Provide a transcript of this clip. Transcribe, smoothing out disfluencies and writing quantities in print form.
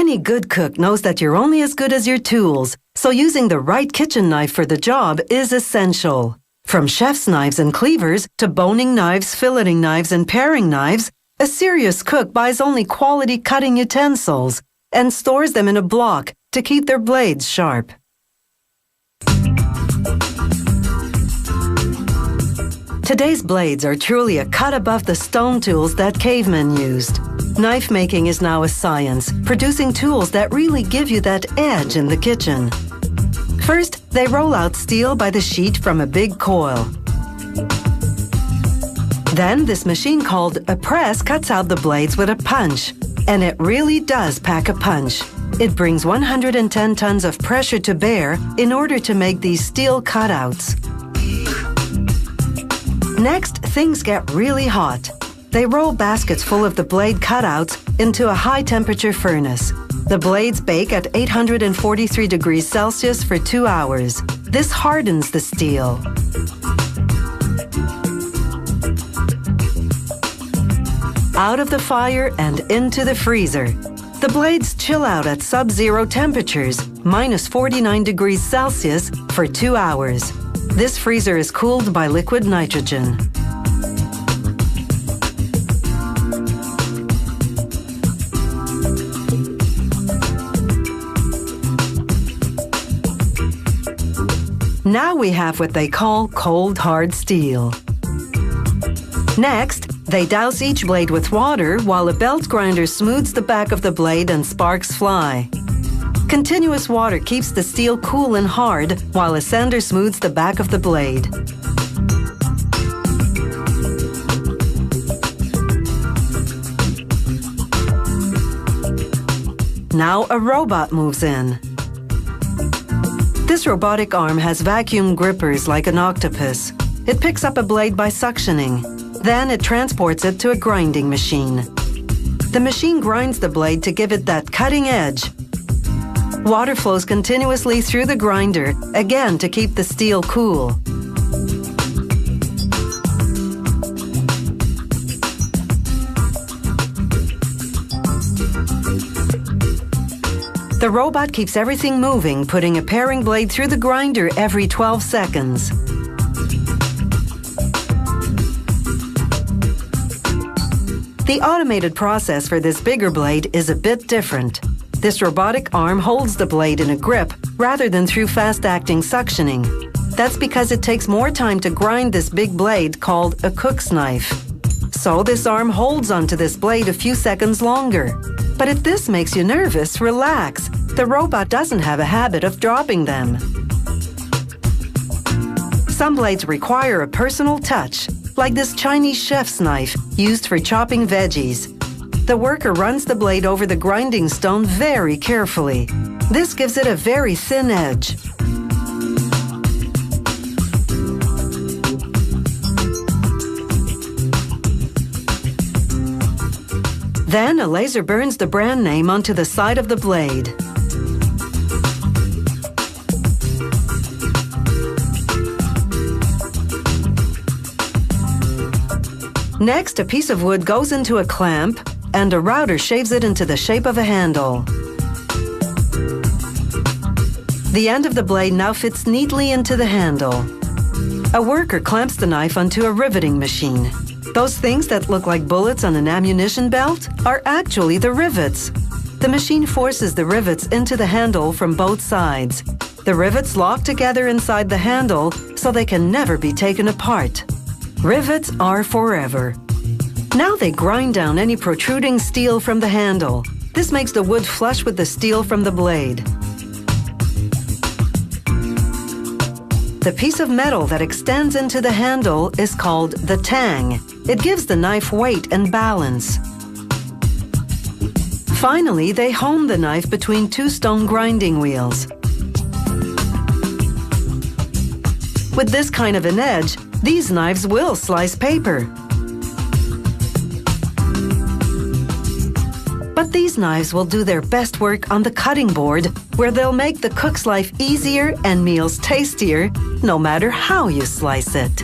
Any good cook knows that you're only as good as your tools, so using the right kitchen knife for the job is essential. From chef's knives and cleavers to boning knives, filleting knives, and paring knives, a serious cook buys only quality cutting utensils and stores them in a block to keep their blades sharp. Today's blades are truly a cut above the stone tools that cavemen used. Knife making is now a science, producing tools that really give you that edge in the kitchen. First, they roll out steel by the sheet from a big coil. Then, this machine called a press cuts out the blades with a punch. And it really does pack a punch. It brings 110 tons of pressure to bear in order to make these steel cutouts. Next, things get really hot. They roll baskets full of the blade cutouts into a high-temperature furnace. The blades bake at 843 degrees Celsius for 2 hours. This hardens the steel. Out of the fire and into the freezer. The blades chill out at sub-zero temperatures, minus 49 degrees Celsius, for 2 hours. This freezer is cooled by liquid nitrogen. Now we have what they call cold hard steel. Next, they douse each blade with water while a belt grinder smooths the back of the blade and sparks fly. Continuous water keeps the steel cool and hard while a sander smooths the back of the blade. Now a robot moves in. This robotic arm has vacuum grippers like an octopus. It picks up a blade by suctioning. Then it transports it to a grinding machine. The machine grinds the blade to give it that cutting edge. Water flows continuously through the grinder, again to keep the steel cool. The robot keeps everything moving, putting a paring blade through the grinder every 12 seconds. The automated process for this bigger blade is a bit different. This robotic arm holds the blade in a grip rather than through fast-acting suctioning. That's because it takes more time to grind this big blade called a cook's knife. So this arm holds onto this blade a few seconds longer. But if this makes you nervous, relax. The robot doesn't have a habit of dropping them. Some blades require a personal touch, like this Chinese chef's knife used for chopping veggies. The worker runs the blade over the grinding stone very carefully. This gives it a very thin edge. Then a laser burns the brand name onto the side of the blade. Next, a piece of wood goes into a clamp, and a router shaves it into the shape of a handle. The end of the blade now fits neatly into the handle. A worker clamps the knife onto a riveting machine. Those things that look like bullets on an ammunition belt are actually the rivets. The machine forces the rivets into the handle from both sides. The rivets lock together inside the handle so they can never be taken apart. Rivets are forever. Now they grind down any protruding steel from the handle. This makes the wood flush with the steel from the blade. The piece of metal that extends into the handle is called the tang. It gives the knife weight and balance. Finally, they hone the knife between two stone grinding wheels. With this kind of an edge, these knives will slice paper. But these knives will do their best work on the cutting board, where they'll make the cook's life easier and meals tastier, no matter how you slice it.